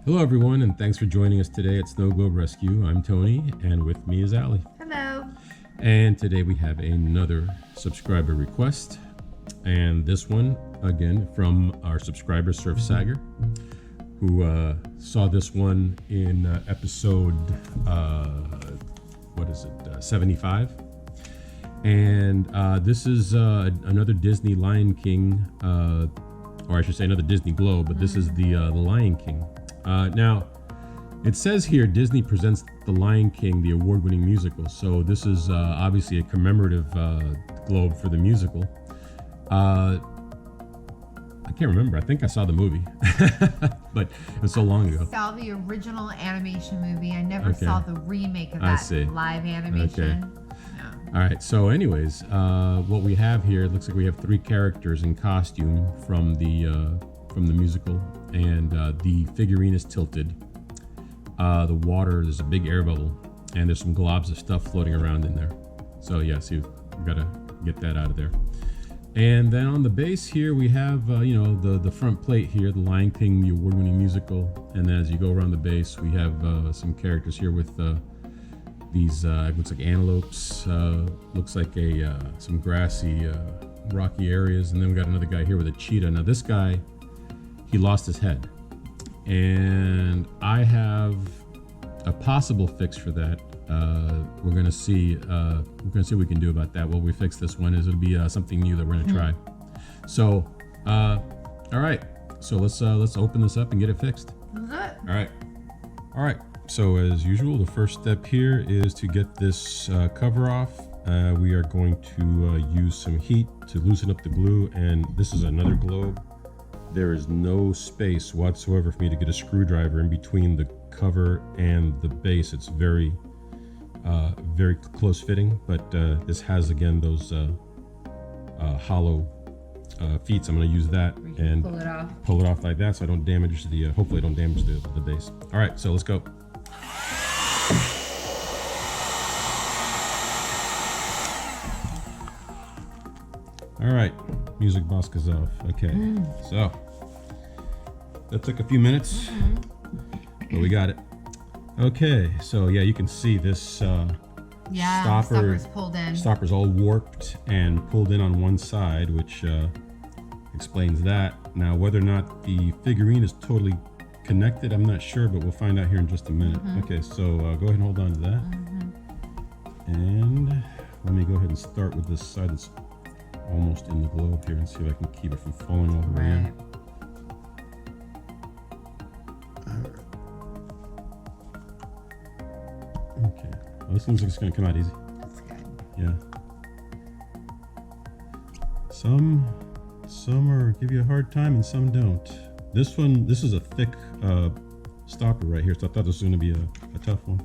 Hello everyone, and thanks for joining us today at Snow Globe Rescue. I'm Tony, and with me is Allie. Hello. And today we have another subscriber request, and this one again from our subscriber Surf Sager, who saw this one in episode 75, and this is another Disney Lion King, or I should say another Disney Globe, but this is the Lion King. Now, it says here Disney presents The Lion King, the award-winning musical. So this is obviously a commemorative globe for the musical. I can't remember. I think I saw the movie, but it was so long ago. I saw the original animation movie. I never saw the remake of that live animation. Okay. All right. So, anyways, what we have here, it looks like we have 3 characters in costume from the musical, and the figurine is tilted. The water, there's a big air bubble, and there's some globs of stuff floating around in there. So yeah, see, we've got to get that out of there. And then on the base here, we have the front plate here, the Lion King, the award-winning musical. And then as you go around the base, we have some characters here with these looks like antelopes, looks like some grassy, rocky areas, and then we got another guy here with a cheetah. Now this guy, he lost his head, and I have a possible fix for that. We're gonna see what we can do about that. What we fix this one is it'll be something new that we're gonna try. So, all right. So let's open this up and get it fixed. All right. So as usual, the first step here is to get this cover off. We are going to use some heat to loosen up the glue, and this is another globe. There is no space whatsoever for me to get a screwdriver in between the cover and the base. It's very close fitting, but this has again those hollow feet. So I'm going to use that and pull it off like that, so I don't damage the. Hopefully, I don't damage the base. All right, so let's go. All right, music box goes off. Okay, so that took a few minutes, but we got it. Okay, so yeah, you can see this stopper's pulled in. Stopper's all warped and pulled in on one side, which explains that. Now, whether or not the figurine is totally connected, I'm not sure, but we'll find out here in just a minute. Okay, so go ahead and hold on to that. And let me go ahead and start with this side that's almost in the globe here and see if I can keep it from falling all the way in. Okay, well, this looks like it's going to come out easy. That's good. Yeah. Some are give you a hard time and some don't. This is a thick stopper right here, so I thought this was going to be a tough one.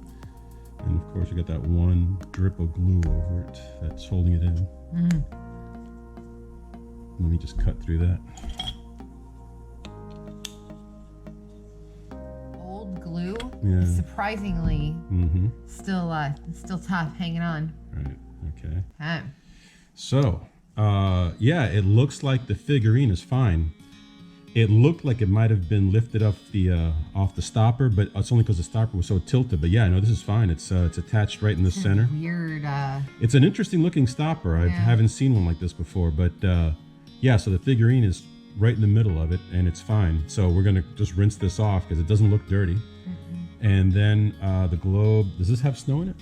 And of course, you got that one drip of glue over it that's holding it in. Let me just cut through that. Old glue, Yeah. surprisingly, still tough, hanging on. Right. Okay. Okay. So, yeah, it looks like the figurine is fine. It looked like it might have been lifted off the stopper, but it's only because the stopper was so tilted. But yeah, no, this is fine. It's attached right in the center. Weird. It's an interesting looking stopper. I haven't seen one like this before, but yeah. So the figurine is right in the middle of it, and it's fine. So we're gonna just rinse this off because it doesn't look dirty. And then the globe. Does this have snow in it?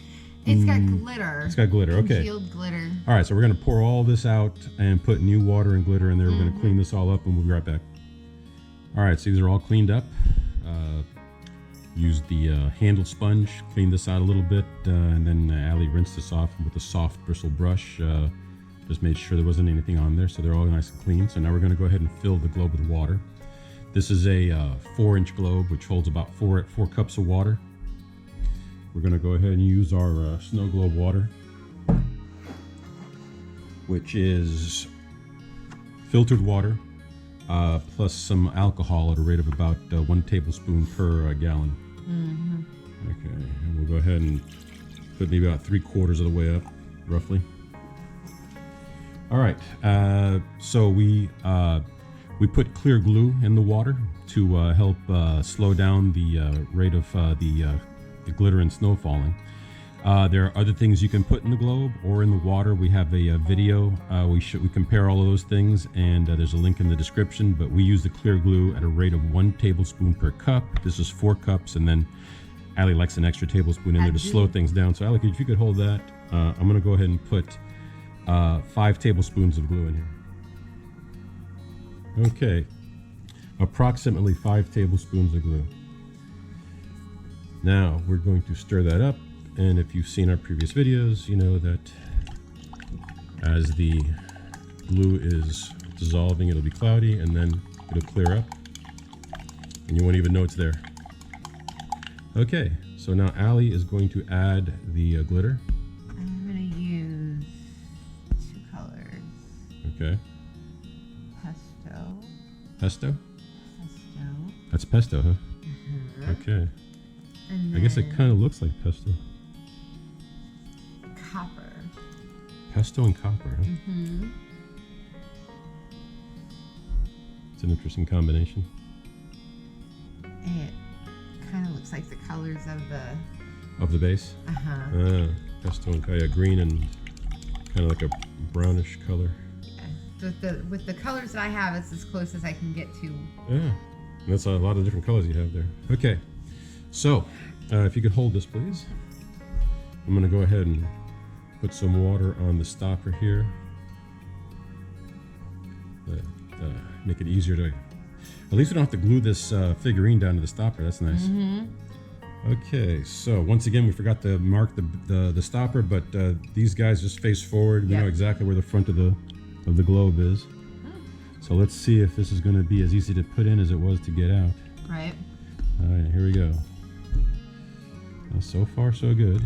It's got glitter. It's got glitter. Okay. Congealed glitter. All right. So we're gonna pour all this out and put new water and glitter in there. We're gonna clean this all up, and we'll be right back. All right, so these are all cleaned up. Use the handle sponge, clean this out a little bit, and then Allie rinsed this off with a soft bristle brush. Just made sure there wasn't anything on there, so they're all nice and clean. So now we're gonna go ahead and fill the globe with water. This is a 4-inch globe, which holds about 4 cups of water. We're gonna go ahead and use our snow globe water, which is filtered water, plus some alcohol at a rate of about 1 tablespoon per gallon. Okay, and we'll go ahead and put maybe about 3/4 of the way up, roughly. All right, so we put clear glue in the water, to help slow down the rate of the glitter and snow falling. There are other things you can put in the globe or in the water. We have a video. We compare all of those things, and there's a link in the description. But we use the clear glue at a rate of 1 tablespoon per cup. This is 4 cups, and then Allie likes an extra tablespoon in there to slow things down. So Allie, if you could hold that, I'm going to go ahead and put 5 tablespoons of glue in here. Okay, approximately 5 tablespoons of glue. Now we're going to stir that up. And if you've seen our previous videos, you know that as the glue is dissolving, it'll be cloudy, and then it'll clear up, and you won't even know it's there. Okay, so now Allie is going to add the glitter. I'm going to use 2 colors. Okay. Pesto. Pesto? Pesto. That's pesto, huh? Mm-hmm. Okay. And I guess it kind of looks like pesto. Copper. Pesto and copper, huh? Mm-hmm. It's an interesting combination. It kind of looks like the colors of the base. Pesto and green and kind of like a brownish color. Yeah. With the colors that I have, it's as close as I can get to. Yeah, that's a lot of different colors you have there. Okay, so if you could hold this, please. I'm going to go ahead and put some water on the stopper here. Make it easier to. At least we don't have to glue this figurine down to the stopper. That's nice. Mm-hmm. Okay, so once again, we forgot to mark the stopper, but these guys just face forward. We know exactly where the front of the globe is. So let's see if this is going to be as easy to put in as it was to get out. Right. All right, here we go. So far, so good.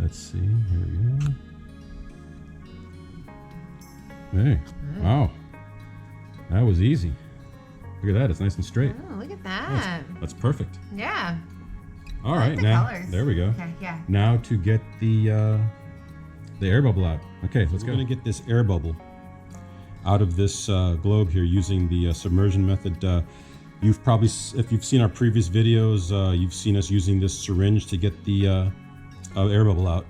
Let's see. Here we go. Hey, wow. That was easy. Look at that. It's nice and straight. Oh, look at that. That's perfect. Yeah. All right, now colors. There we go. Okay, yeah. Now to get the air bubble out. Okay, let's go. We're gonna get this air bubble out of this globe here using the submersion method. You've probably, if you've seen our previous videos, you've seen us using this syringe to get the air bubble out.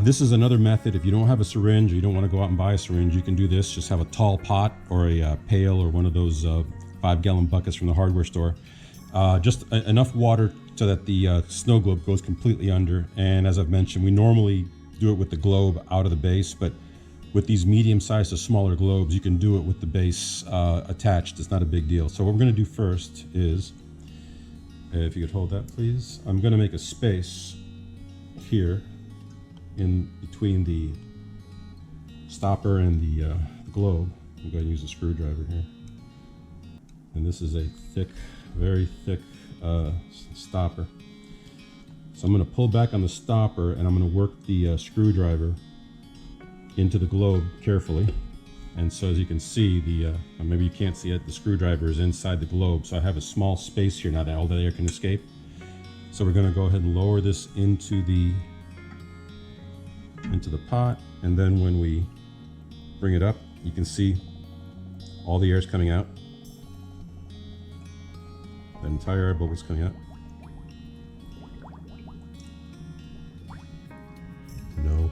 This is another method. If you don't have a syringe or you don't want to go out and buy a syringe, you can do this. Just have a tall pot or a pail or one of those 5-gallon buckets from the hardware store. Just enough water so that the snow globe goes completely under. And as I've mentioned, we normally do it with the globe out of the base, but with these medium-sized to smaller globes, you can do it with the base attached. It's not a big deal. So what we're going to do first is, if you could hold that, please. I'm going to make a space here in between the stopper and the globe. I'm going to use a screwdriver here. And this is a thick, very thick stopper. So I'm going to pull back on the stopper and I'm going to work the screwdriver into the globe carefully. And so as you can see, maybe you can't see it, the screwdriver is inside the globe. So I have a small space here now that all the air can escape. So we're going to go ahead and lower this into the pot, and then when we bring it up, you can see all the air is coming out. The entire air bubble is coming out. No,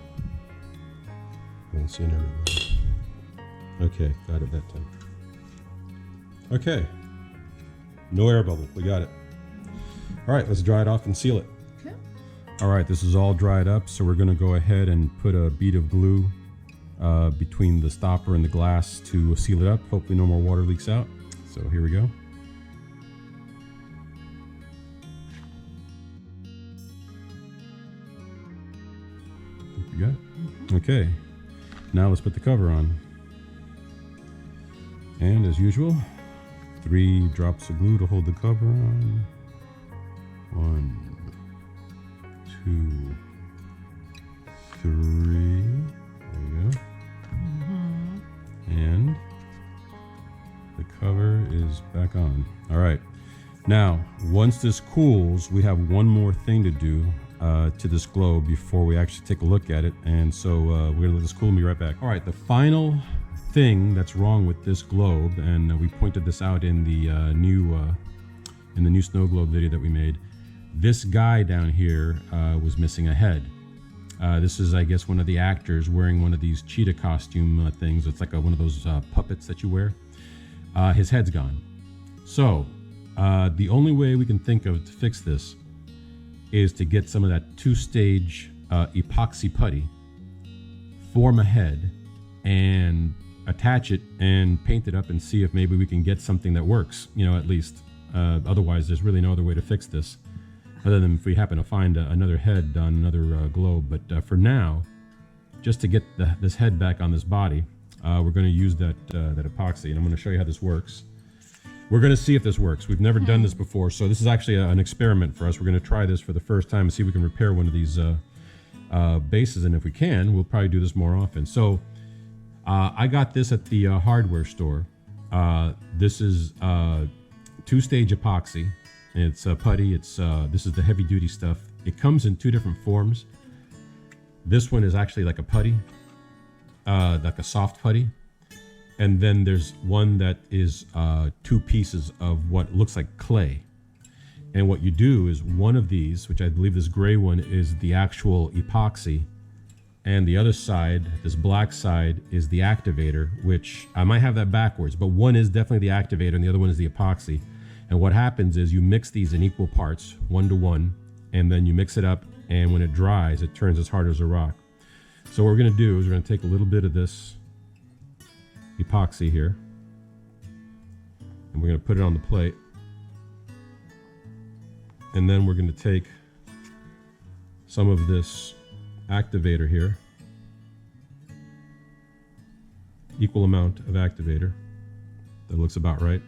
I don't see an air bubble. Okay, got it that time. Okay, no air bubble, we got it. All right, let's dry it off and seal it. Okay. All right, this is all dried up, so we're gonna go ahead and put a bead of glue between the stopper and the glass to seal it up. Hopefully no more water leaks out. So here we go. You got it? Okay, now let's put the cover on. And as usual, 3 drops of glue to hold the cover on. 1, 2, 3. There you go. And the cover is back on. All right. Now, once this cools, we have one more thing to do to this globe before we actually take a look at it. And so we're gonna let this cool and be right back. All right, the final thing that's wrong with this globe, and we pointed this out in the new snow globe video that we made. This guy down here was missing a head. This is, I guess, one of the actors wearing one of these cheetah costume things. It's like one of those puppets that you wear. His head's gone. So the only way we can think of to fix this is to get some of that two-stage epoxy putty, form a head, and attach it and paint it up and see if maybe we can get something that works, at least. Otherwise, there's really no other way to fix this other than if we happen to find another head on another globe. But for now, just to get this head back on this body, we're going to use that epoxy, and I'm going to show you how this works. We're going to see if this works. We've never done this before, so this is actually an experiment for us. We're going to try this for the first time and see if we can repair one of these bases, and if we can, we'll probably do this more often. So I got this at the hardware store. This is two-stage epoxy. It's putty. This is the heavy-duty stuff. It comes in two different forms. This one is actually like a putty, like a soft putty. And then there's one that is two pieces of what looks like clay. And what you do is one of these, which I believe this gray one is the actual epoxy, and the other side, this black side, is the activator, which I might have that backwards, but one is definitely the activator and the other one is the epoxy. And what happens is you mix these in equal parts, 1-to-1, and then you mix it up, and when it dries, it turns as hard as a rock. So what we're going to do is we're going to take a little bit of this epoxy here, and we're going to put it on the plate, and then we're going to take some of this activator here, equal amount of activator, that looks about right,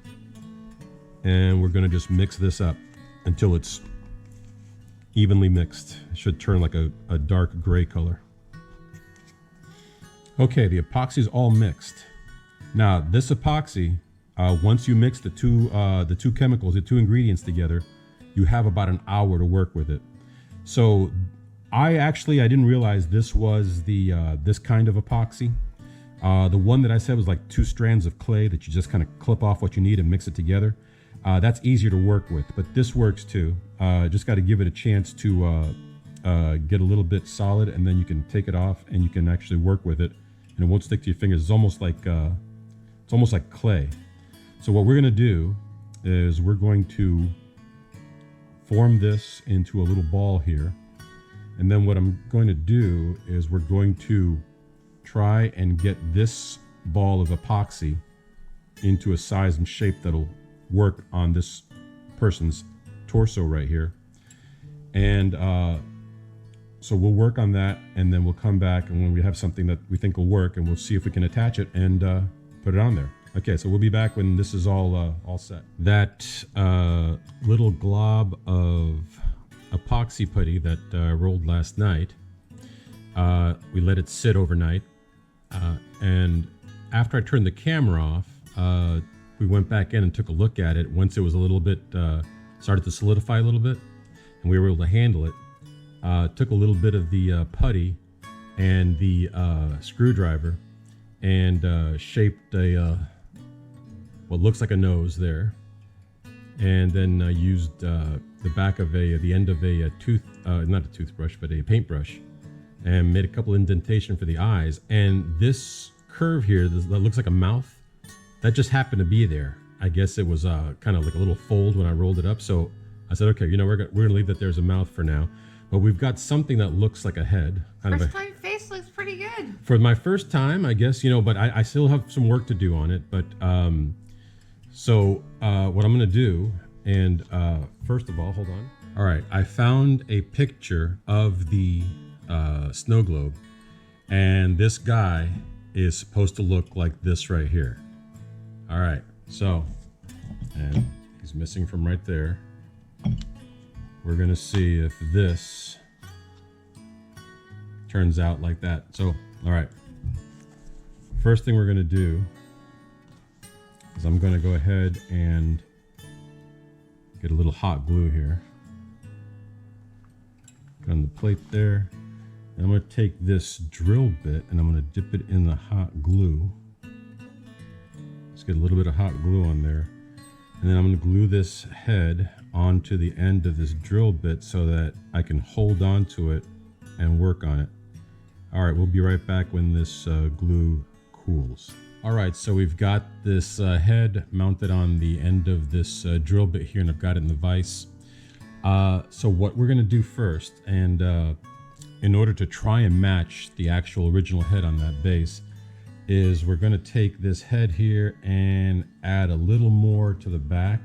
and we're going to just mix this up until it's evenly mixed. It should turn like a dark gray color. Okay, the epoxy is all mixed. Now this epoxy, once you mix the two chemicals, the two ingredients together, you have about an hour to work with it. So I didn't realize this was the this kind of epoxy. The one that I said was like 2 strands of clay that you just kind of clip off what you need and mix it together. That's easier to work with, but this works too. Just got to give it a chance to get a little bit solid, and then you can take it off and you can actually work with it, and it won't stick to your fingers. It's almost like clay. So what we're going to do is we're going to form this into a little ball here, and then what I'm going to do is we're going to try and get this ball of epoxy into a size and shape that'll work on this person's torso right here. And so we'll work on that, and then we'll come back, and when we have something that we think will work, and we'll see if we can attach it and put it on there. Okay, so we'll be back when this is all set. That little glob of epoxy putty that rolled last night, we let it sit overnight, and after I turned the camera off, we went back in and took a look at it. Once it was a little bit started to solidify a little bit, and we were able to handle it, took a little bit of the putty and the screwdriver and shaped a what looks like a nose there, and then used the back of the end of a not a toothbrush, but a paintbrush, and made a couple indentation for the eyes. And this curve here that looks like a mouth, that just happened to be there. I guess it was kind of like a little fold when I rolled it up. So I said, okay, we're gonna leave that there's a mouth for now. But we've got something that looks like a head. First time face looks pretty good. For my first time, I guess, but I still have some work to do on it. But so what I'm gonna do, and first of all, hold on. All right, I found a picture of the snow globe, and this guy is supposed to look like this right here. All right, so, and he's missing from right there. We're gonna see if this turns out like that. So, all right, first thing we're gonna do is I'm gonna go ahead and get a little hot glue here. Put on the plate there. And I'm gonna take this drill bit and I'm gonna dip it in the hot glue. get a little bit of hot glue on there. And then I'm going to glue this head onto the end of this drill bit so that I can hold on to it and work on it. All right, we'll be right back when this glue cools. All right, so we've got this head mounted on the end of this drill bit here, and I've got it in the vise. So what we're going to do first, and in order to try and match the actual original head on that base, is we're going to take this head here and add a little more to the back,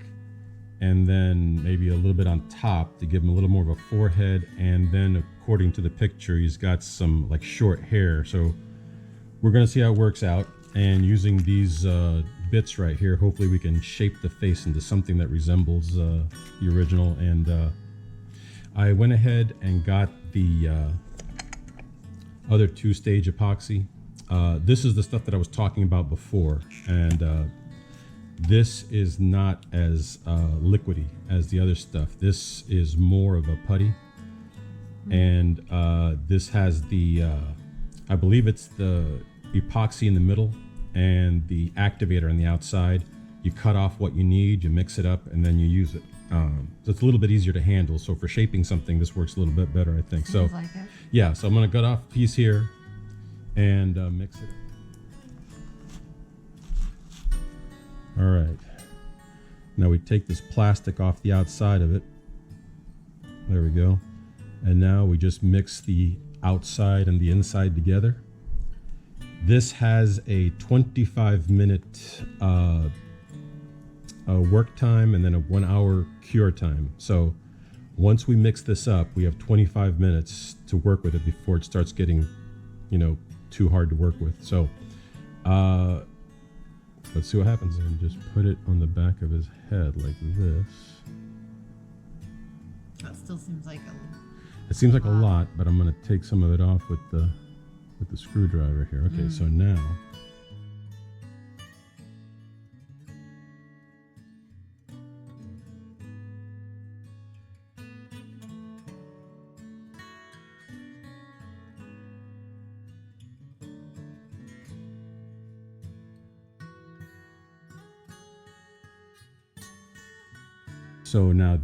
and then maybe a little bit on top to give him a little more of a forehead. And then according to the picture, he's got some like short hair. So we're going to see how it works out. And using these bits right here, hopefully we can shape the face into something that resembles the original. And I went ahead and got the other two-stage epoxy. This is the stuff that I was talking about before, and this is not as liquidy as the other stuff. This is more of a putty, and this has the, I believe it's the epoxy in the middle and the activator on the outside. You cut off what you need, you mix it up, and then you use it. So it's a little bit easier to handle. So for shaping something, this works a little bit better, I think. So like it. Yeah, so I'm gonna cut off a piece here and mix it up. All right, now we take this plastic off the outside of it. There we go. And now we just mix the outside and the inside together. This has a 25-minute work time and then a 1-hour cure time. So once we mix this up, we have 25 minutes to work with it before it starts getting, too hard to work with. So let's see what happens. And just put it on the back of his head like this. That still seems like it seems like a lot, but I'm going to take some of it off with the screwdriver here. Okay, so now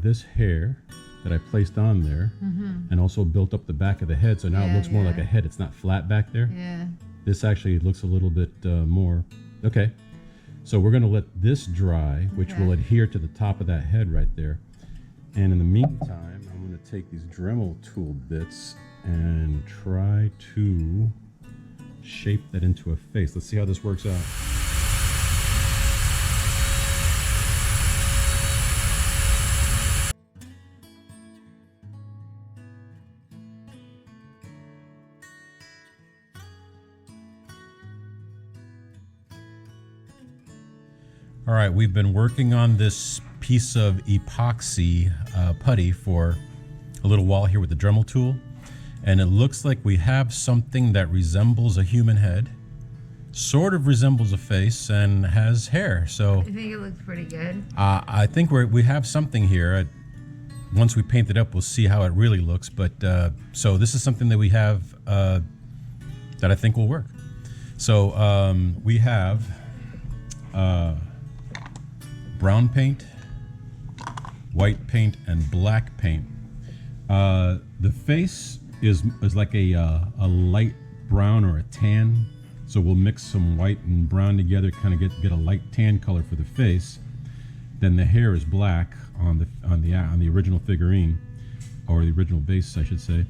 this hair that I placed on there and also built up the back of the head, so now it looks more like a head. It's not flat back there. Yeah. This actually looks a little bit more. Okay, so we're going to let this dry, which will adhere to the top of that head right there. And in the meantime, I'm going to take these Dremel tool bits and try to shape that into a face. Let's see how this works out. All right, we've been working on this piece of epoxy putty for a little while here with the Dremel tool, and it looks like we have something that resembles a human head, sort of resembles a face, and has hair. So I think it looks pretty good. I think we have something here. Once we paint it up, we'll see how it really looks. But so this is something that we have that I think will work. So we have brown paint, white paint, and black paint. The face is like a light brown or a tan. So we'll mix some white and brown together, kind of get a light tan color for the face. Then the hair is black on the original figurine, or the original base, I should say.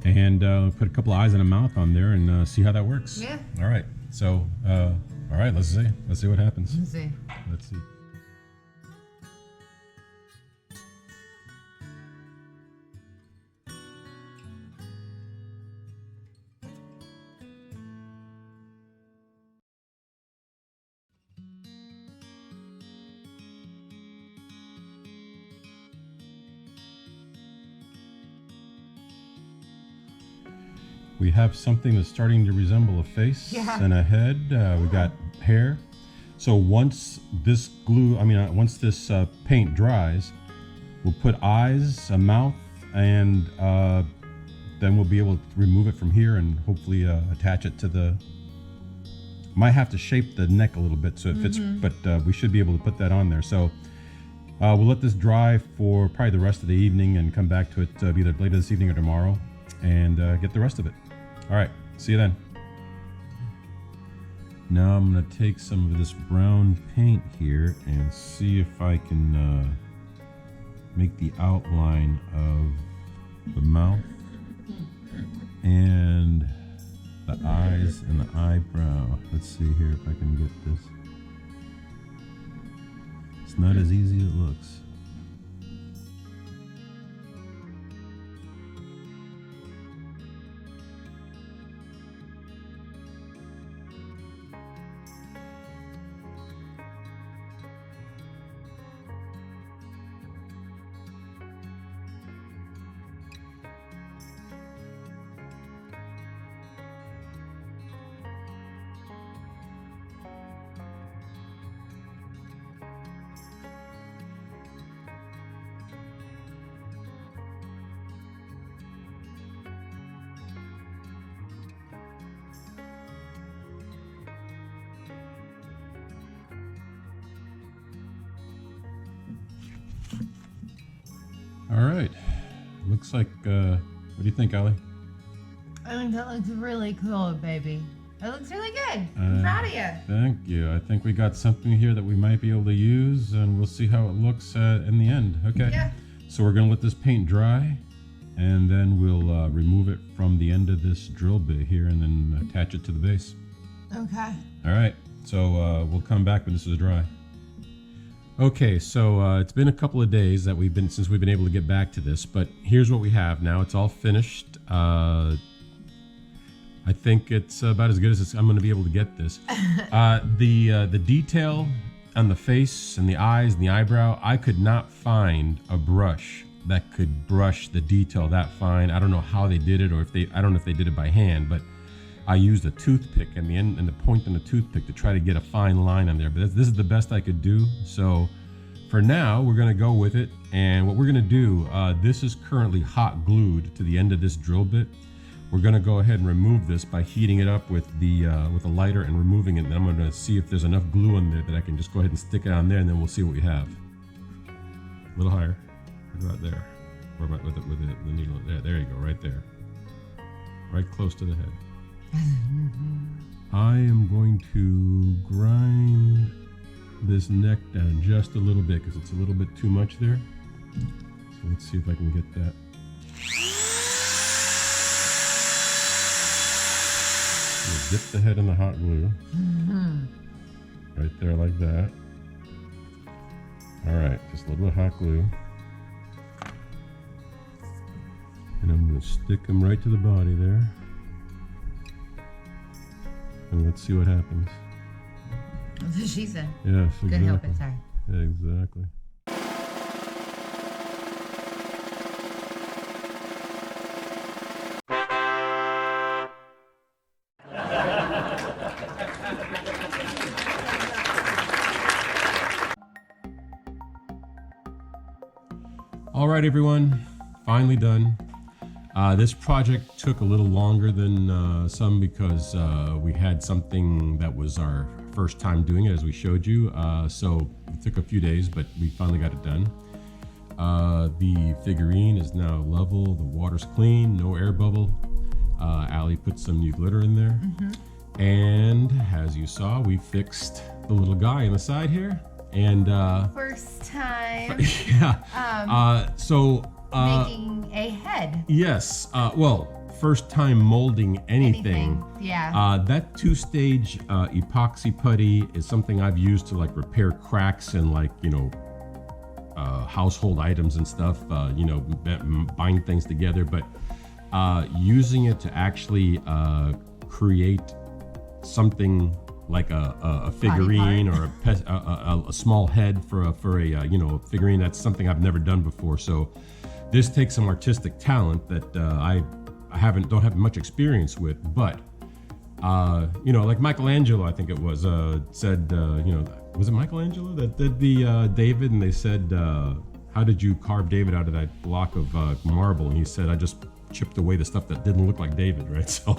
And put a couple of eyes and a mouth on there and see how that works. Yeah. All right. So all right, let's see what happens. Let's see. We have something that's starting to resemble a face and a head. We got hair. So once this once this paint dries, we'll put eyes, a mouth, and then we'll be able to remove it from here and hopefully attach it to the Might have to shape the neck a little bit so it fits, but we should be able to put that on there. So we'll let this dry for probably the rest of the evening and come back to it either later this evening or tomorrow and get the rest of it. All right, see you then. Now I'm going to take some of this brown paint here and see if I can make the outline of the mouth and the eyes and the eyebrow. Let's see here if I can get this. It's not as easy as it looks. All right, looks like, what do you think, Allie? I think that looks really cool, baby. That looks really good. I'm proud of you. Thank you. I think we got something here that we might be able to use, and we'll see how it looks in the end. Okay? Yeah. So we're going to let this paint dry, and then we'll remove it from the end of this drill bit here and then attach it to the base. Okay. All right, so we'll come back when this is dry. Okay, so it's been a couple of days that since we've been able to get back to this, but here's what we have now. It's all finished. I think it's about as good as I'm going to be able to get this. The detail on the face and the eyes and the eyebrow, I could not find a brush that could brush the detail that fine. I don't know how they did it, or I don't know if they did it by hand, but I used a toothpick and the point on the toothpick to try to get a fine line on there. But this is the best I could do. So for now, we're going to go with it. And what we're going to do, this is currently hot glued to the end of this drill bit. We're going to go ahead and remove this by heating it up with a lighter and removing it. And then I'm going to see if there's enough glue on there that I can just go ahead and stick it on there, and then we'll see what we have. A little higher. Right there. Where about with the needle? There you go, right there. Right close to the head. I am going to grind this neck down just a little bit because it's a little bit too much there. So let's see if I can get that. Dip the head in the hot glue. Right there like that. All right, just a little bit of hot glue. And I'm going to stick them right to the body there. And let's see what happens. That's what she said. Yes, exactly. Couldn't help it, sorry. Yeah, exactly. All right, everyone, finally done. This project took a little longer than some because we had something that was our first time doing it, as we showed you. So it took a few days, but we finally got it done. The figurine is now level, the water's clean, no air bubble. Allie put some new glitter in there. And as you saw, we fixed the little guy on the side here. And first time. Yeah. Making a head. Yes. Well, first time molding anything. Yeah. That two-stage epoxy putty is something I've used to like repair cracks and like, household items and stuff, bind things together. But using it to actually create something like a figurine or a small head for a figurine, that's something I've never done before. So this takes some artistic talent that I don't have much experience with, but like Michelangelo, I think it was, said, was it Michelangelo that did the David? And they said, how did you carve David out of that block of marble? And he said, I just chipped away the stuff that didn't look like David, right? So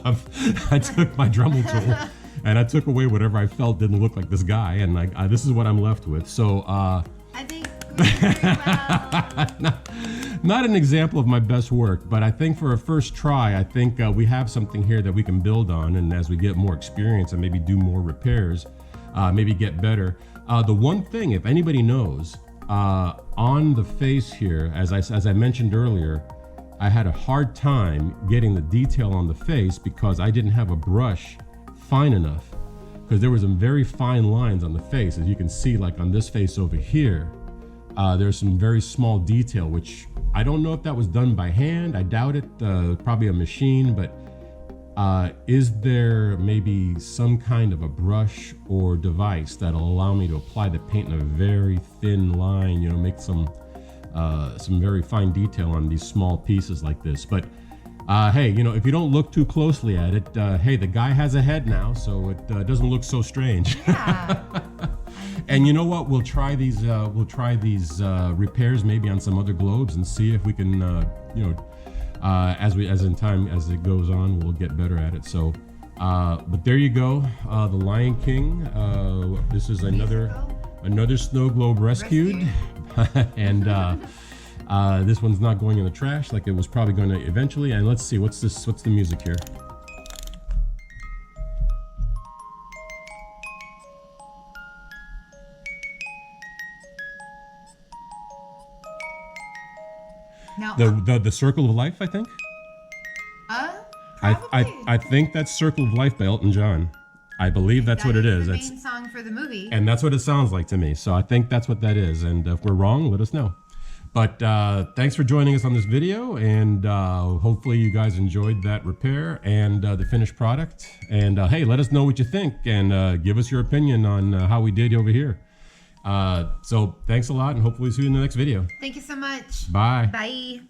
I took my Dremel tool And I took away whatever I felt didn't look like this guy, and this is what I'm left with. So I think we did very well. not an example of my best work, but I think for a first try, I think we have something here that we can build on, and as we get more experience and maybe do more repairs, maybe get better. The one thing, if anybody knows, on the face here, as I mentioned earlier, I had a hard time getting the detail on the face because I didn't have a brush fine enough, because there were some very fine lines on the face. As you can see, like on this face over here, there's some very small detail, which I don't know if that was done by hand. I doubt it, probably a machine, but is there maybe some kind of a brush or device that'll allow me to apply the paint in a very thin line, make some very fine detail on these small pieces like this? But hey, if you don't look too closely at it, hey, the guy has a head now, so it doesn't look so strange. Yeah. And you know what? We'll try these repairs maybe on some other globes and see if we can, as it goes on, we'll get better at it. So, but there you go, the Lion King. This is another snow globe rescued. And this one's not going in the trash like it was probably going to eventually. And let's see, what's the music here? Now, the Circle of Life, I think. Probably. I think that's Circle of Life by Elton John. I believe that's what it is. The That's main song for the movie. And that's what it sounds like to me. So I think that's what that is. And if we're wrong, let us know. But thanks for joining us on this video. And hopefully you guys enjoyed that repair and the finished product. And hey, let us know what you think and give us your opinion on how we did over here. So thanks a lot, and hopefully see you in the next video. Thank you so much. Bye. Bye.